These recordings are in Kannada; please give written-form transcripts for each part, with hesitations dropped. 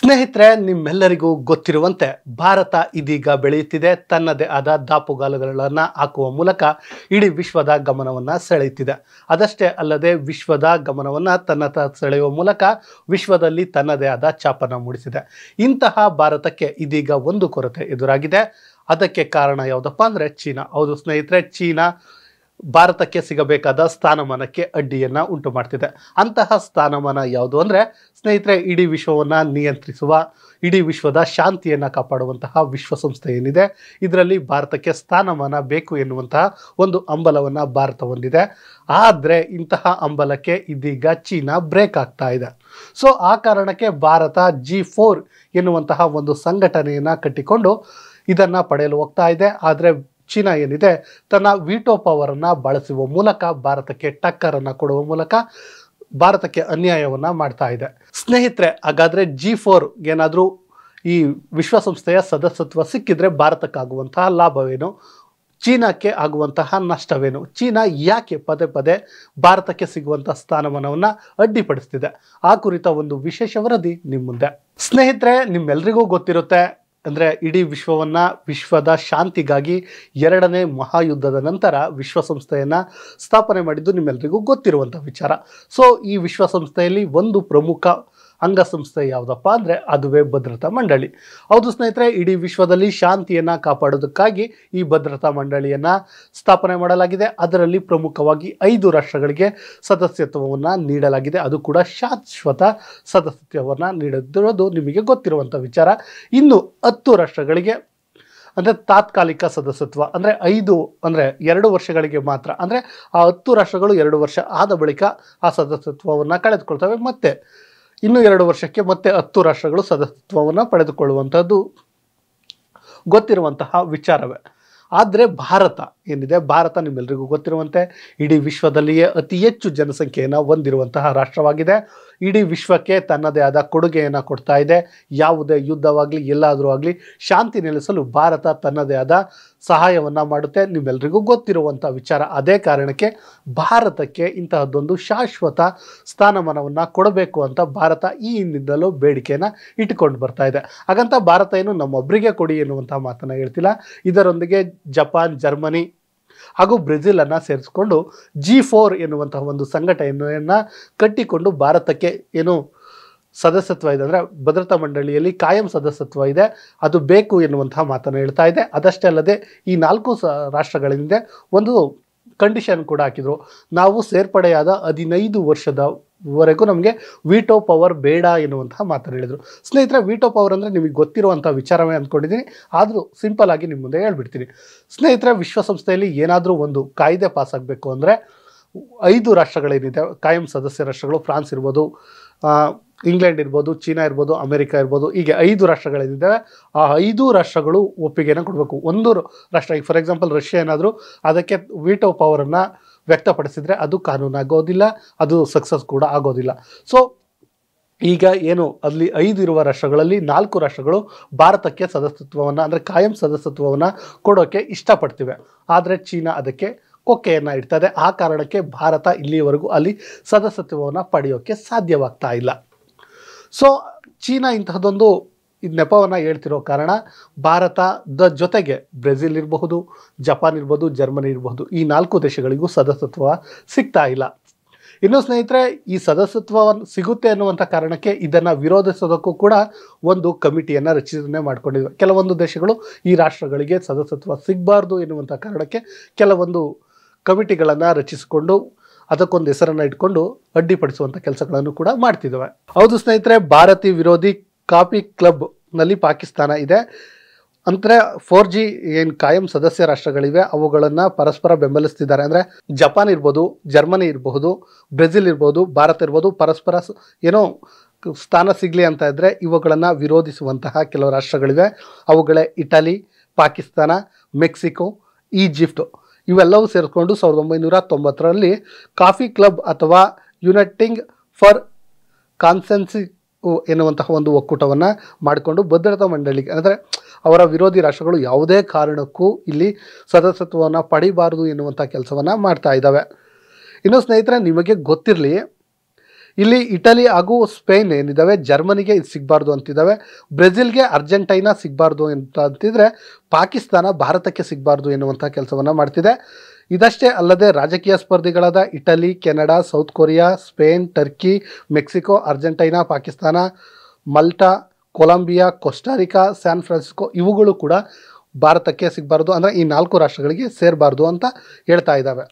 ಸ್ನೇಹಿತರೆ, ನಿಮ್ಮೆಲ್ಲರಿಗೂ ಗೊತ್ತಿರುವಂತೆ ಭಾರತ ಇದೀಗ ಬೆಳೆಯುತ್ತಿದೆ. ತನ್ನದೇ ಆದ ದಾಪುಗಾಲುಗಳನ್ನು ಹಾಕುವ ಮೂಲಕ ಇಡೀ ವಿಶ್ವದ ಗಮನವನ್ನು ಸೆಳೆಯುತ್ತಿದೆ. ಅದಷ್ಟೇ ಅಲ್ಲದೆ ವಿಶ್ವದ ಗಮನವನ್ನು ತನ್ನತ್ತ ಸೆಳೆಯುವ ಮೂಲಕ ವಿಶ್ವದಲ್ಲಿ ತನ್ನದೇ ಆದ ಛಾಪನ್ನು ಮೂಡಿಸಿದೆ. ಇಂತಹ ಭಾರತಕ್ಕೆ ಇದೀಗ ಒಂದು ಕೊರತೆ ಎದುರಾಗಿದೆ. ಅದಕ್ಕೆ ಕಾರಣ ಯಾವುದಪ್ಪ ಅಂದರೆ ಚೀನಾ. ಹೌದು ಸ್ನೇಹಿತರೆ, ಚೀನಾ ಭಾರತಕ್ಕೆ ಸಿಗಬೇಕಾದ ಸ್ಥಾನಮಾನಕ್ಕೆ ಅಡ್ಡಿಯನ್ನು ಉಂಟು ಮಾಡ್ತಿದೆ. ಅಂತಹ ಸ್ಥಾನಮಾನ ಯಾವುದು ಅಂದರೆ ಸ್ನೇಹಿತರೆ, ಇಡೀ ವಿಶ್ವವನ್ನು ನಿಯಂತ್ರಿಸುವ, ಇಡೀ ವಿಶ್ವದ ಶಾಂತಿಯನ್ನು ಕಾಪಾಡುವಂತಹ ವಿಶ್ವಸಂಸ್ಥೆ ಏನಿದೆ, ಇದರಲ್ಲಿ ಭಾರತಕ್ಕೆ ಸ್ಥಾನಮಾನ ಬೇಕು ಎನ್ನುವಂತಹ ಒಂದು ಹಂಬಲವನ್ನು ಭಾರತ ಹೊಂದಿದೆ. ಆದರೆ ಇಂತಹ ಹಂಬಲಕ್ಕೆ ಇದೀಗ ಚೀನಾ ಬ್ರೇಕ್ ಆಗ್ತಾ ಇದೆ. ಸೊ ಆ ಕಾರಣಕ್ಕೆ ಭಾರತ G4 ಎನ್ನುವಂತಹ ಒಂದು ಸಂಘಟನೆಯನ್ನು ಕಟ್ಟಿಕೊಂಡು ಇದನ್ನು ಪಡೆಯಲು ಹೋಗ್ತಾ ಇದೆ. ಆದರೆ ಚೀನಾ ಏನಿದೆ ತನ್ನ ವಿಟೋ ಪವರನ್ನು ಬಳಸುವ ಮೂಲಕ ಭಾರತಕ್ಕೆ ಟಕ್ಕರನ್ನು ಕೊಡುವ ಮೂಲಕ ಭಾರತಕ್ಕೆ ಅನ್ಯಾಯವನ್ನು ಮಾಡ್ತಾ ಇದೆ. ಸ್ನೇಹಿತರೆ, ಹಾಗಾದರೆ G4 ಏನಾದರೂ ಈ ವಿಶ್ವಸಂಸ್ಥೆಯ ಸದಸ್ಯತ್ವ ಸಿಕ್ಕಿದ್ರೆ ಭಾರತಕ್ಕಾಗುವಂತಹ ಲಾಭವೇನು, ಚೀನಾಕ್ಕೆ ಆಗುವಂತಹ ನಷ್ಟವೇನು, ಚೀನಾ ಯಾಕೆ ಪದೇ ಪದೇ ಭಾರತಕ್ಕೆ ಸಿಗುವಂತಹ ಸ್ಥಾನಮಾನವನ್ನು ಅಡ್ಡಿಪಡಿಸ್ತಿದೆ, ಆ ಕುರಿತ ಒಂದು ವಿಶೇಷ ವರದಿ ನಿಮ್ಮ ಮುಂದೆ. ಸ್ನೇಹಿತರೆ, ನಿಮ್ಮೆಲ್ಲರಿಗೂ ಗೊತ್ತಿರುತ್ತೆ, ಅಂದರೆ ಇಡೀ ವಿಶ್ವದ ಶಾಂತಿಗಾಗಿ ಎರಡನೇ ಮಹಾಯುದ್ಧದ ನಂತರ ವಿಶ್ವಸಂಸ್ಥೆಯನ್ನು ಸ್ಥಾಪನೆ ಮಾಡಿದ್ದು ನಿಮ್ಮೆಲ್ಲರಿಗೂ ಗೊತ್ತಿರುವಂಥ ವಿಚಾರ. ಸೊ ಈ ವಿಶ್ವಸಂಸ್ಥೆಯಲ್ಲಿ ಒಂದು ಪ್ರಮುಖ ಅಂಗಸಂಸ್ಥೆ ಯಾವುದಪ್ಪ ಅಂದರೆ ಅದುವೇ ಭದ್ರತಾ ಮಂಡಳಿ. ಹೌದು ಸ್ನೇಹಿತರೆ, ಇಡೀ ವಿಶ್ವದಲ್ಲಿ ಶಾಂತಿಯನ್ನು ಕಾಪಾಡೋದಕ್ಕಾಗಿ ಈ ಭದ್ರತಾ ಮಂಡಳಿಯನ್ನು ಸ್ಥಾಪನೆ ಮಾಡಲಾಗಿದೆ. ಅದರಲ್ಲಿ ಪ್ರಮುಖವಾಗಿ 5 ರಾಷ್ಟ್ರಗಳಿಗೆ ಸದಸ್ಯತ್ವವನ್ನು ನೀಡಲಾಗಿದೆ. ಅದು ಕೂಡ ಶಾಶ್ವತ ಸದಸ್ಯತ್ವವನ್ನು ನೀಡಿರೋದು ನಿಮಗೆ ಗೊತ್ತಿರುವಂಥ ವಿಚಾರ. ಇನ್ನು 10 ರಾಷ್ಟ್ರಗಳಿಗೆ ಅಂದರೆ ತಾತ್ಕಾಲಿಕ ಸದಸ್ಯತ್ವ, ಅಂದರೆ 2 ವರ್ಷಗಳಿಗೆ ಮಾತ್ರ. ಅಂದರೆ ಆ 10 ರಾಷ್ಟ್ರಗಳು 2 ವರ್ಷ ಆದ ಬಳಿಕ ಆ ಸದಸ್ಯತ್ವವನ್ನು ಕಳೆದುಕೊಳ್ತವೆ. ಮತ್ತೆ ಇನ್ನು 2 ವರ್ಷಕ್ಕೆ ಮತ್ತೆ 10 ರಾಷ್ಟ್ರಗಳು ಸದಸ್ಯತ್ವವನ್ನು ಪಡೆದುಕೊಳ್ಳುವಂಥದ್ದು ಗೊತ್ತಿರುವಂತಹ ವಿಚಾರವೇ. ಆದರೆ ಭಾರತ ಏನಿದೆ, ಭಾರತ ನಿಮ್ಮೆಲ್ಲರಿಗೂ ಗೊತ್ತಿರುವಂತೆ ಇಡೀ ವಿಶ್ವದಲ್ಲಿಯೇ ಅತಿ ಹೆಚ್ಚು ಜನಸಂಖ್ಯೆಯನ್ನು ಹೊಂದಿರುವಂತಹ ರಾಷ್ಟ್ರವಾಗಿದೆ. ಇಡೀ ವಿಶ್ವಕ್ಕೆ ತನ್ನದೇ ಆದ ಕೊಡುಗೆಯನ್ನು ಕೊಡ್ತಾ ಇದೆ. ಯಾವುದೇ ಯುದ್ಧವಾಗಲಿ ಎಲ್ಲಾದರೂ ಆಗಲಿ ಶಾಂತಿ ನೆಲೆಸಲು ಭಾರತ ತನ್ನದೇ ಆದ ಸಹಾಯವನ್ನು ಮಾಡುತ್ತೆ, ನಿಮ್ಮೆಲ್ಲರಿಗೂ ಗೊತ್ತಿರುವಂಥ ವಿಚಾರ. ಅದೇ ಕಾರಣಕ್ಕೆ ಭಾರತಕ್ಕೆ ಇಂತಹದ್ದೊಂದು ಶಾಶ್ವತ ಸ್ಥಾನಮಾನವನ್ನು ಕೊಡಬೇಕು ಅಂತ ಭಾರತ ಈ ಹಿಂದಿನಿಂದಲೂ ಬೇಡಿಕೆಯನ್ನು ಇಟ್ಟುಕೊಂಡು ಬರ್ತಾ ಇದೆ. ಹಾಗಂತ ಭಾರತ ಏನು ನಮ್ಮೊಬ್ಬರಿಗೆ ಕೊಡಿ ಎನ್ನುವಂಥ ಮಾತನ್ನು ಹೇಳ್ತಿಲ್ಲ. ಇದರೊಂದಿಗೆ ಜಪಾನ್, ಜರ್ಮನಿ ಹಾಗೂ ಬ್ರೆಜಿಲನ್ನು ಸೇರಿಸಿಕೊಂಡು G4 ಎನ್ನುವಂತಹ ಒಂದು ಸಂಘಟನೆಯನ್ನು ಕಟ್ಟಿಕೊಂಡು ಭಾರತಕ್ಕೆ ಏನು ಸದಸ್ಯತ್ವ ಇದೆ, ಅಂದರೆ ಭದ್ರತಾ ಮಂಡಳಿಯಲ್ಲಿ ಕಾಯಂ ಸದಸ್ಯತ್ವ ಇದೆ, ಅದು ಬೇಕು ಎನ್ನುವಂತಹ ಮಾತನ್ನು ಹೇಳ್ತಾ ಇದೆ. ಅದಷ್ಟೇ ಅಲ್ಲದೆ ಈ 4 ರಾಷ್ಟ್ರಗಳಿಂದ ಒಂದು ಕಂಡೀಷನ್ ಕೂಡ ಹಾಕಿದರು. ನಾವು ಸೇರ್ಪಡೆಯಾದ 15 ವರ್ಷದವರೆಗೂ ನಮಗೆ ವಿಟೋ ಪವರ್ ಬೇಡ ಎನ್ನುವಂತಹ ಮಾತನ್ನು ಹೇಳಿದರು. ಸ್ನೇಹಿತರೆ, ವಿಟೋ ಪವರ್ ಅಂದರೆ ನಿಮಗೆ ಗೊತ್ತಿರುವಂಥ ವಿಚಾರವೇ ಅಂದ್ಕೊಂಡಿದ್ದೀನಿ, ಆದರೂ ಸಿಂಪಲ್ ಆಗಿ ನಿಮ್ಮ ಮುಂದೆ ಹೇಳ್ಬಿಡ್ತೀನಿ. ಸ್ನೇಹಿತರೆ, ವಿಶ್ವಸಂಸ್ಥೆಯಲ್ಲಿ ಏನಾದರೂ ಒಂದು ಕಾಯ್ದೆ ಪಾಸ್ ಆಗಬೇಕು ಅಂದರೆ 5 ರಾಷ್ಟ್ರಗಳೇನಿದೆ ಕಾಯಂ ಸದಸ್ಯ ರಾಷ್ಟ್ರಗಳು, ಫ್ರಾನ್ಸ್ ಇರ್ಬೋದು, ಇಂಗ್ಲೆಂಡ್ ಇರ್ಬೋದು, ಚೀನಾ ಇರ್ಬೋದು, ಅಮೆರಿಕ ಇರ್ಬೋದು, ಹೀಗೆ 5 ರಾಷ್ಟ್ರಗಳೇನಿದ್ದಾವೆ ಆ 5 ರಾಷ್ಟ್ರಗಳು ಒಪ್ಪಿಗೆಯನ್ನು ಕೊಡಬೇಕು. ಒಂದು ರಾಷ್ಟ್ರ, ಈಗ ಫಾರ್ ಎಕ್ಸಾಂಪಲ್ ರಷ್ಯಾ ಏನಾದರೂ ಅದಕ್ಕೆ ವಿಟೋ ಪವರನ್ನು ವ್ಯಕ್ತಪಡಿಸಿದರೆ ಅದು ಕಾನೂನಾಗೋದಿಲ್ಲ, ಅದು ಸಕ್ಸಸ್ ಕೂಡ ಆಗೋದಿಲ್ಲ. ಸೊ ಈಗ ಏನು ಅಲ್ಲಿ 5 ಇರುವ ರಾಷ್ಟ್ರಗಳಲ್ಲಿ 4 ರಾಷ್ಟ್ರಗಳು ಭಾರತಕ್ಕೆ ಸದಸ್ಯತ್ವವನ್ನು, ಅಂದರೆ ಕಾಯಂ ಸದಸ್ಯತ್ವವನ್ನು ಕೊಡೋಕ್ಕೆ ಇಷ್ಟಪಡ್ತಿವೆ. ಆದರೆ ಚೀನಾ ಅದಕ್ಕೆ ಕೊಕ್ಕೆಯನ್ನು ಇಡ್ತದೆ. ಆ ಕಾರಣಕ್ಕೆ ಭಾರತ ಇಲ್ಲಿಯವರೆಗೂ ಅಲ್ಲಿ ಸದಸ್ಯತ್ವವನ್ನು ಪಡೆಯೋಕ್ಕೆ ಸಾಧ್ಯವಾಗ್ತಾ ಇಲ್ಲ. ಸೊ ಚೀನಾ ಇಂತಹದ್ದೊಂದು ನೆಪವನ್ನು ಹೇಳ್ತಿರೋ ಕಾರಣ ಭಾರತದ ಜೊತೆಗೆ ಬ್ರೆಜಿಲ್ ಇರಬಹುದು, ಜಪಾನ್ ಇರ್ಬೋದು, ಜರ್ಮನಿ ಇರಬಹುದು, ಈ 4 ದೇಶಗಳಿಗೂ ಸದಸ್ಯತ್ವ ಸಿಗ್ತಾ ಇಲ್ಲ. ಇನ್ನು ಸ್ನೇಹಿತರೆ, ಈ ಸದಸ್ಯತ್ವ ಸಿಗುತ್ತೆ ಅನ್ನುವಂಥ ಕಾರಣಕ್ಕೆ ಇದನ್ನು ವಿರೋಧಿಸೋದಕ್ಕೂ ಕೂಡ ಒಂದು ಕಮಿಟಿಯನ್ನು ರಚನೆ ಮಾಡಿಕೊಂಡಿವೆ. ಕೆಲವೊಂದು ದೇಶಗಳು ಈ ರಾಷ್ಟ್ರಗಳಿಗೆ ಸದಸ್ಯತ್ವ ಸಿಗಬಾರ್ದು ಎನ್ನುವಂಥ ಕಾರಣಕ್ಕೆ ಕೆಲವೊಂದು ಕಮಿಟಿಗಳನ್ನು ರಚಿಸಿಕೊಂಡು ಅದಕ್ಕೊಂದು ಹೆಸರನ್ನು ಇಟ್ಕೊಂಡು ಅಡ್ಡಿಪಡಿಸುವಂಥ ಕೆಲಸಗಳನ್ನು ಕೂಡ ಮಾಡ್ತಿದ್ದಾವೆ. ಹೌದು ಸ್ನೇಹಿತರೆ, ಭಾರತೀಯ ವಿರೋಧಿ ಕಾಪಿ ಕ್ಲಬ್ನಲ್ಲಿ ಪಾಕಿಸ್ತಾನ ಇದೆ. ಅಂದರೆ 4G ಏನು ಕಾಯಂ ಸದಸ್ಯ ರಾಷ್ಟ್ರಗಳಿವೆ ಅವುಗಳನ್ನು ಪರಸ್ಪರ ಬೆಂಬಲಿಸ್ತಿದ್ದಾರೆ. ಅಂದರೆ ಜಪಾನ್ ಇರ್ಬೋದು, ಜರ್ಮನಿ ಇರಬಹುದು, ಬ್ರೆಜಿಲ್ ಇರ್ಬೋದು, ಭಾರತ ಇರ್ಬೋದು, ಪರಸ್ಪರ ಏನೋ ಸ್ಥಾನ ಸಿಗಲಿ ಅಂತ ಇದ್ದರೆ ಇವುಗಳನ್ನು ವಿರೋಧಿಸುವಂತಹ ಕೆಲವು ರಾಷ್ಟ್ರಗಳಿವೆ. ಅವುಗಳೇ ಇಟಲಿ, ಪಾಕಿಸ್ತಾನ, ಮೆಕ್ಸಿಕೋ, ಈಜಿಪ್ಟ್ ಇವೆಲ್ಲವೂ ಸೇರಿಕೊಂಡು 1990ರಲ್ಲಿ ಕಾಫಿ ಕ್ಲಬ್ ಅಥವಾ ಯುನೈಟಿಂಗ್ ಫಾರ್ ಕಾನ್ಸೆನ್ಸಿ ಎನ್ನುವಂತಹ ಒಂದು ಒಕ್ಕೂಟವನ್ನು ಮಾಡಿಕೊಂಡು ಭದ್ರತಾ ಮಂಡಳಿಗೆ, ಅಂದರೆ ಅವರ ವಿರೋಧಿ ರಾಷ್ಟ್ರಗಳು ಯಾವುದೇ ಕಾರಣಕ್ಕೂ ಇಲ್ಲಿ ಸದಸ್ಯತ್ವವನ್ನು ಪಡಿಬಾರದು ಎನ್ನುವಂಥ ಕೆಲಸವನ್ನು ಮಾಡ್ತಾ ಇದ್ದಾವೆ. ಇನ್ನು ಸ್ನೇಹಿತರೆ, ನಿಮಗೆ ಗೊತ್ತಿರಲಿ, ಇಲ್ಲಿ ಇಟಲಿ ಹಾಗೂ ಸ್ಪೇನ್ ಏನಿದ್ದಾವೆ ಜರ್ಮನಿಗೆ ಇದು ಸಿಗಬಾರ್ದು ಅಂತಿದ್ದಾವೆ, ಬ್ರೆಜಿಲ್ಗೆ ಅರ್ಜೆಂಟೈನಾ ಸಿಗಬಾರ್ದು ಅಂತಿದ್ರೆ ಪಾಕಿಸ್ತಾನ ಭಾರತಕ್ಕೆ ಸಿಗಬಾರ್ದು ಎನ್ನುವಂಥ ಕೆಲಸವನ್ನು ಮಾಡ್ತಿದೆ. ಇದಷ್ಟೇ ಅಲ್ಲದೆ ರಾಜಕೀಯ ಸ್ಪರ್ಧಿಗಳಾದ Italy, Canada, South Korea, Spain, Turkey, Mexico, Argentina, Pakistan, Malta, Colombia, Costa Rica, San Francisco ಇವುಗಳು ಕೂಡ ಭಾರತಕ್ಕೆ ಸಿಗಬಾರ್ದು, ಅಂದರೆ ಈ 4 ರಾಷ್ಟ್ರಗಳಿಗೆ ಸೇರಬಾರ್ದು ಅಂತ ಹೇಳ್ತಾ ಇದ್ದಾವೆ.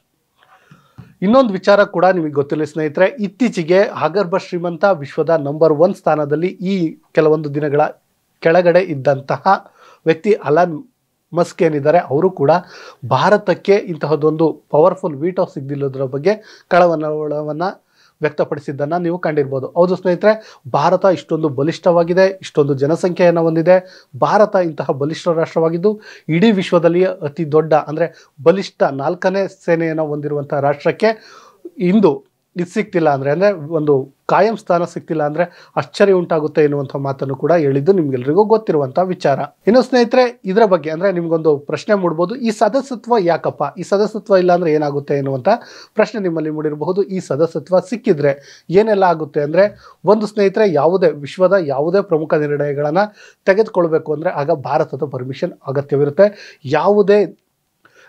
ಇನ್ನೊಂದು ವಿಚಾರ ಕೂಡ ನಿಮಗೆ ಗೊತ್ತಿಲ್ಲ ಸ್ನೇಹಿತರೆ, ಇತ್ತೀಚೆಗೆ ಆಗರ್ಭ ಶ್ರೀಮಂತ ವಿಶ್ವದ ನಂಬರ್ 1 ಸ್ಥಾನದಲ್ಲಿ ಈ ಕೆಲವೊಂದು ದಿನಗಳ ಕೆಳಗಡೆ ಇದ್ದಂತಹ ವ್ಯಕ್ತಿ ಅಲನ್ ಮಸ್ಕ್ ಏನಿದ್ದಾರೆ ಅವರು ಕೂಡ ಭಾರತಕ್ಕೆ ಇಂತಹದೊಂದು ಪವರ್ಫುಲ್ ವೀಟೋ ಸಿಗದಿಲ್ಲದರ ಬಗ್ಗೆ ಕಳವಳವನ್ನು ವ್ಯಕ್ತಪಡಿಸಿದ್ದನ್ನು ನೀವು ಕಂಡಿರ್ಬೋದು. ಹೌದು ಸ್ನೇಹಿತರೆ, ಭಾರತ ಇಷ್ಟೊಂದು ಬಲಿಷ್ಠವಾಗಿದೆ, ಇಷ್ಟೊಂದು ಜನಸಂಖ್ಯೆಯನ್ನು ಹೊಂದಿದೆ. ಭಾರತ ಇಂತಹ ಬಲಿಷ್ಠ ರಾಷ್ಟ್ರವಾಗಿದ್ದು ಇಡೀ ವಿಶ್ವದಲ್ಲಿಯೇ ಅತಿ ದೊಡ್ಡ ಅಂದರೆ ಬಲಿಷ್ಠ 4ನೇ ಸೇನೆಯನ್ನು ಹೊಂದಿರುವಂಥ ರಾಷ್ಟ್ರಕ್ಕೆ ಇಂದು ಇದು ಸಿಗ್ತಿಲ್ಲ ಅಂದರೆ ಒಂದು ಕಾಯಂ ಸ್ಥಾನ ಸಿಗ್ತಿಲ್ಲ ಅಂದರೆ ಆಶ್ಚರ್ಯ ಉಂಟಾಗುತ್ತೆ ಎನ್ನುವಂಥ ಮಾತನ್ನು ಕೂಡ ಹೇಳಿದ್ದು ನಿಮ್ಗೆಲ್ರಿಗೂ ಗೊತ್ತಿರುವಂಥ ವಿಚಾರ. ಇನ್ನು ಸ್ನೇಹಿತರೆ, ಇದರ ಬಗ್ಗೆ ಅಂದರೆ ನಿಮಗೊಂದು ಪ್ರಶ್ನೆ ಮೂಡ್ಬೋದು, ಈ ಸದಸ್ಯತ್ವ ಯಾಕಪ್ಪ, ಈ ಸದಸ್ಯತ್ವ ಇಲ್ಲ ಅಂದರೆ ಏನಾಗುತ್ತೆ ಎನ್ನುವಂಥ ಪ್ರಶ್ನೆ ನಿಮ್ಮಲ್ಲಿ ಮೂಡಿರಬಹುದು. ಈ ಸದಸ್ಯತ್ವ ಸಿಕ್ಕಿದ್ರೆ ಏನೆಲ್ಲ ಆಗುತ್ತೆ ಅಂದರೆ, ಒಂದು ಸ್ನೇಹಿತರೆ, ವಿಶ್ವದ ಯಾವುದೇ ಪ್ರಮುಖ ನಿರ್ಣಯಗಳನ್ನು ತೆಗೆದುಕೊಳ್ಬೇಕು ಅಂದರೆ ಆಗ ಭಾರತದ ಪರ್ಮಿಷನ್ ಅಗತ್ಯವಿರುತ್ತೆ. ಯಾವುದೇ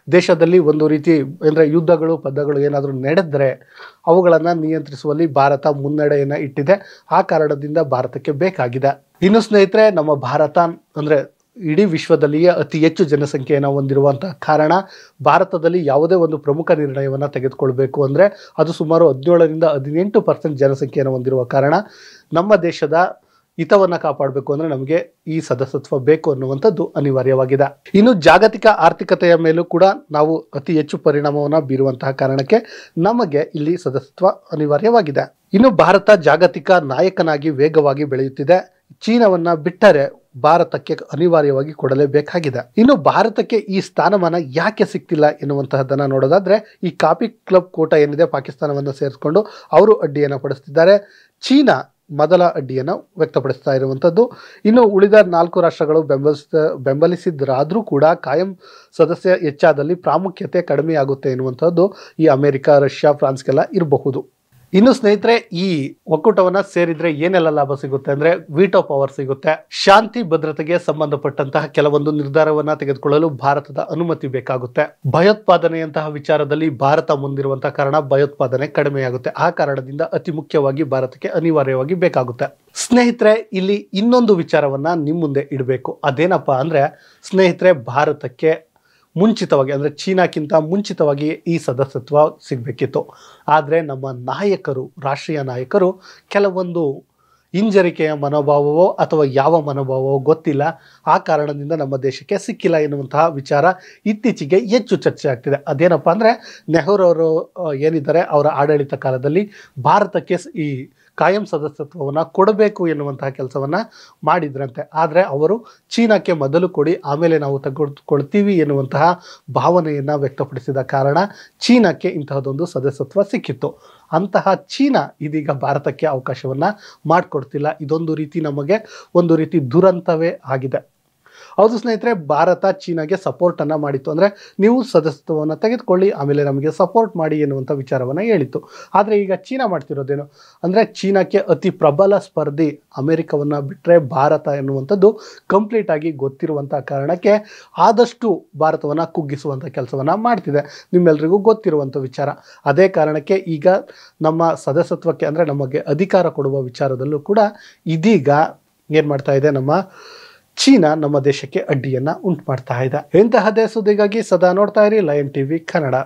ದೇಶದಲ್ಲಿ ಒಂದು ರೀತಿ ಅಂದರೆ ಯುದ್ಧಗಳು ಪದ್ಧಗಳು ಏನಾದರೂ ನಡೆದರೆ ಅವುಗಳನ್ನು ನಿಯಂತ್ರಿಸುವಲ್ಲಿ ಭಾರತ ಮುನ್ನಡೆಯನ್ನು ಇಟ್ಟಿದೆ. ಆ ಕಾರಣದಿಂದ ಭಾರತಕ್ಕೆ ಬೇಕಾಗಿದೆ. ಇನ್ನು ಸ್ನೇಹಿತರೆ, ನಮ್ಮ ಭಾರತ ಅಂದರೆ ಇಡೀ ವಿಶ್ವದಲ್ಲಿಯೇ ಅತಿ ಹೆಚ್ಚು ಜನಸಂಖ್ಯೆಯನ್ನು ಹೊಂದಿರುವಂಥ ಕಾರಣ ಭಾರತದಲ್ಲಿ ಯಾವುದೇ ಒಂದು ಪ್ರಮುಖ ನಿರ್ಣಯವನ್ನು ತೆಗೆದುಕೊಳ್ಬೇಕು ಅಂದರೆ ಅದು ಸುಮಾರು 17-18% ಜನಸಂಖ್ಯೆಯನ್ನು ಹೊಂದಿರುವ ಕಾರಣ ನಮ್ಮ ದೇಶದ ಹಿತವನ್ನು ಕಾಪಾಡಬೇಕು ಅಂದರೆ ನಮಗೆ ಈ ಸದಸ್ಯತ್ವ ಬೇಕು ಅನ್ನುವಂಥದ್ದು ಅನಿವಾರ್ಯವಾಗಿದೆ. ಇನ್ನು ಜಾಗತಿಕ ಆರ್ಥಿಕತೆಯ ಮೇಲೂ ಕೂಡ ನಾವು ಅತಿ ಹೆಚ್ಚು ಪರಿಣಾಮವನ್ನು ಬೀರುವಂತಹ ಕಾರಣಕ್ಕೆ ನಮಗೆ ಇಲ್ಲಿ ಸದಸ್ಯತ್ವ ಅನಿವಾರ್ಯವಾಗಿದೆ. ಇನ್ನು ಭಾರತ ಜಾಗತಿಕ ನಾಯಕನಾಗಿ ವೇಗವಾಗಿ ಬೆಳೆಯುತ್ತಿದೆ. ಚೀನಾವನ್ನ ಬಿಟ್ಟರೆ ಭಾರತಕ್ಕೆ ಅನಿವಾರ್ಯವಾಗಿ ಕೊಡಲೇಬೇಕಾಗಿದೆ. ಇನ್ನು ಭಾರತಕ್ಕೆ ಈ ಸ್ಥಾನಮಾನ ಯಾಕೆ ಸಿಗ್ತಿಲ್ಲ ಎನ್ನುವಂತಹದ್ದನ್ನು ನೋಡೋದಾದ್ರೆ, ಈ ಕಾಪಿ ಕ್ಲಬ್ ಕೂಟ ಏನಿದೆ ಪಾಕಿಸ್ತಾನವನ್ನು ಸೇರಿಸಿಕೊಂಡು ಅವರು ಅಡ್ಡಿಯನ್ನು ಪಡಿಸ್ತಿದ್ದಾರೆ. ಚೀನಾ ಮೊದಲ ಅಡ್ಡಿಯನ್ನು ವ್ಯಕ್ತಪಡಿಸ್ತಾ ಇರುವಂಥದ್ದು. ಇನ್ನು ಉಳಿದ 4 ರಾಷ್ಟ್ರಗಳು ಬೆಂಬಲಿಸಿದ್ರಾದರೂ ಕೂಡ ಕಾಯಂ ಸದಸ್ಯ ಹೆಚ್ಚಾದಲ್ಲಿ ಪ್ರಾಮುಖ್ಯತೆ ಕಡಿಮೆಯಾಗುತ್ತೆ ಎನ್ನುವಂಥದ್ದು ಈ ಅಮೆರಿಕ, ರಷ್ಯಾ, ಫ್ರಾನ್ಸ್ಗೆಲ್ಲ ಇರಬಹುದು. ಇನ್ನು ಸ್ನೇಹಿತರೆ, ಈ ಒಕ್ಕೂಟವನ್ನ ಸೇರಿದ್ರೆ ಏನೆಲ್ಲ ಲಾಭ ಸಿಗುತ್ತೆ ಅಂದ್ರೆ ವೀಟೋ ಪವರ್ ಸಿಗುತ್ತೆ. ಶಾಂತಿ ಭದ್ರತೆಗೆ ಸಂಬಂಧಪಟ್ಟಂತಹ ಕೆಲವೊಂದು ನಿರ್ಧಾರವನ್ನ ತೆಗೆದುಕೊಳ್ಳಲು ಭಾರತದ ಅನುಮತಿ ಬೇಕಾಗುತ್ತೆ. ಭಯೋತ್ಪಾದನೆಯಂತಹ ವಿಚಾರದಲ್ಲಿ ಭಾರತ ಮುಂದಿರುವಂತಹ ಕಾರಣ ಭಯೋತ್ಪಾದನೆ ಕಡಿಮೆಯಾಗುತ್ತೆ. ಆ ಕಾರಣದಿಂದ ಅತಿ ಮುಖ್ಯವಾಗಿ ಭಾರತಕ್ಕೆ ಅನಿವಾರ್ಯವಾಗಿ ಬೇಕಾಗುತ್ತೆ. ಸ್ನೇಹಿತರೆ, ಇಲ್ಲಿ ಇನ್ನೊಂದು ವಿಚಾರವನ್ನ ನಿಮ್ಮ ಮುಂದೆ ಇಡಬೇಕು. ಅದೇನಪ್ಪಾ ಅಂದ್ರೆ ಸ್ನೇಹಿತರೆ, ಭಾರತಕ್ಕೆ ಮುಂಚಿತವಾಗಿ ಅಂದರೆ ಚೀನಾಕ್ಕಿಂತ ಮುಂಚಿತವಾಗಿ ಈ ಸದಸ್ಯತ್ವ ಸಿಗಬೇಕಿತ್ತು. ಆದರೆ ನಮ್ಮ ನಾಯಕರು, ರಾಷ್ಟ್ರೀಯ ನಾಯಕರು ಕೆಲವೊಂದು ಹಿಂಜರಿಕೆಯ ಮನೋಭಾವವೋ ಅಥವಾ ಯಾವ ಮನೋಭಾವವೋ ಗೊತ್ತಿಲ್ಲ, ಆ ಕಾರಣದಿಂದ ನಮ್ಮ ದೇಶಕ್ಕೆ ಸಿಕ್ಕಿಲ್ಲ ಎನ್ನುವಂತಹ ವಿಚಾರ ಇತ್ತೀಚೆಗೆ ಹೆಚ್ಚು ಚರ್ಚೆ ಆಗ್ತಿದೆ. ಅದೇನಪ್ಪ ಅಂದರೆ ನೆಹರು ಅವರು ಏನಿದ್ದಾರೆ ಅವರ ಆಡಳಿತ ಕಾಲದಲ್ಲಿ ಭಾರತಕ್ಕೆ ಈ ಕಾಯಂ ಸದಸ್ಯತ್ವವನ್ನು ಕೊಡಬೇಕು ಎನ್ನುವಂತಹ ಕೆಲಸವನ್ನು ಮಾಡಿದ್ರಂತೆ. ಆದರೆ ಅವರು ಚೀನಾಕ್ಕೆ ಮೊದಲು ಕೊಡಿ ಆಮೇಲೆ ನಾವು ತೆಗೆದುಕೊಳ್ತೀವಿ ಎನ್ನುವಂತಹ ಭಾವನೆಯನ್ನು ವ್ಯಕ್ತಪಡಿಸಿದ ಕಾರಣ ಚೀನಾಕ್ಕೆ ಇಂತಹದೊಂದು ಸದಸ್ಯತ್ವ ಸಿಕ್ಕಿತ್ತು. ಅಂತಹ ಚೀನಾ ಇದೀಗ ಭಾರತಕ್ಕೆ ಅವಕಾಶವನ್ನು ಮಾಡಿಕೊಡ್ತಿಲ್ಲ. ಇದೊಂದು ರೀತಿ ನಮಗೆ ಒಂದು ರೀತಿ ದುರಂತವೇ ಆಗಿದೆ. ಹೌದು ಸ್ನೇಹಿತರೆ, ಭಾರತ ಚೀನಾಗೆ ಸಪೋರ್ಟನ್ನು ಮಾಡಿತ್ತು. ಅಂದರೆ ನೀವು ಸದಸ್ಯತ್ವವನ್ನು ತೆಗೆದುಕೊಳ್ಳಿ ಆಮೇಲೆ ನಮಗೆ ಸಪೋರ್ಟ್ ಮಾಡಿ ಎನ್ನುವಂಥ ವಿಚಾರವನ್ನು ಹೇಳಿತ್ತು. ಆದರೆ ಈಗ ಚೀನಾ ಮಾಡ್ತಿರೋದೇನು ಅಂದರೆ ಚೀನಾಕ್ಕೆ ಅತಿ ಪ್ರಬಲ ಸ್ಪರ್ಧಿ ಅಮೆರಿಕವನ್ನು ಬಿಟ್ಟರೆ ಭಾರತ ಎನ್ನುವಂಥದ್ದು ಕಂಪ್ಲೀಟ್ ಆಗಿ ಗೊತ್ತಿರುವಂಥ ಕಾರಣಕ್ಕೆ ಆದಷ್ಟು ಭಾರತವನ್ನು ಕುಗ್ಗಿಸುವಂಥ ಕೆಲಸವನ್ನು ಮಾಡ್ತಿದೆ. ನಿಮ್ಮೆಲ್ಲರಿಗೂ ಗೊತ್ತಿರುವಂಥ ವಿಚಾರ. ಅದೇ ಕಾರಣಕ್ಕೆ ಈಗ ನಮ್ಮ ಸದಸ್ಯತ್ವಕ್ಕೆ ಅಂದರೆ ನಮಗೆ ಅಧಿಕಾರ ಕೊಡುವ ವಿಚಾರದಲ್ಲೂ ಕೂಡ ಇದೀಗ ಏನು ಮಾಡ್ತಾ ಇದೆ, ನಮ್ಮ ಚೀನಾ ನಮ್ಮ ದೇಶಕ್ಕೆ ಅಡ್ಡಿಯನ್ನು ಉಂಟು ಮಾಡ್ತಾ ಇದೆ. ಇಂತಹದೇ ಸುದ್ದಿಗಾಗಿ ಸದಾ ನೋಡ್ತಾ ಇರಿ ಲಯನ್ ಟಿವಿ ಕನ್ನಡ.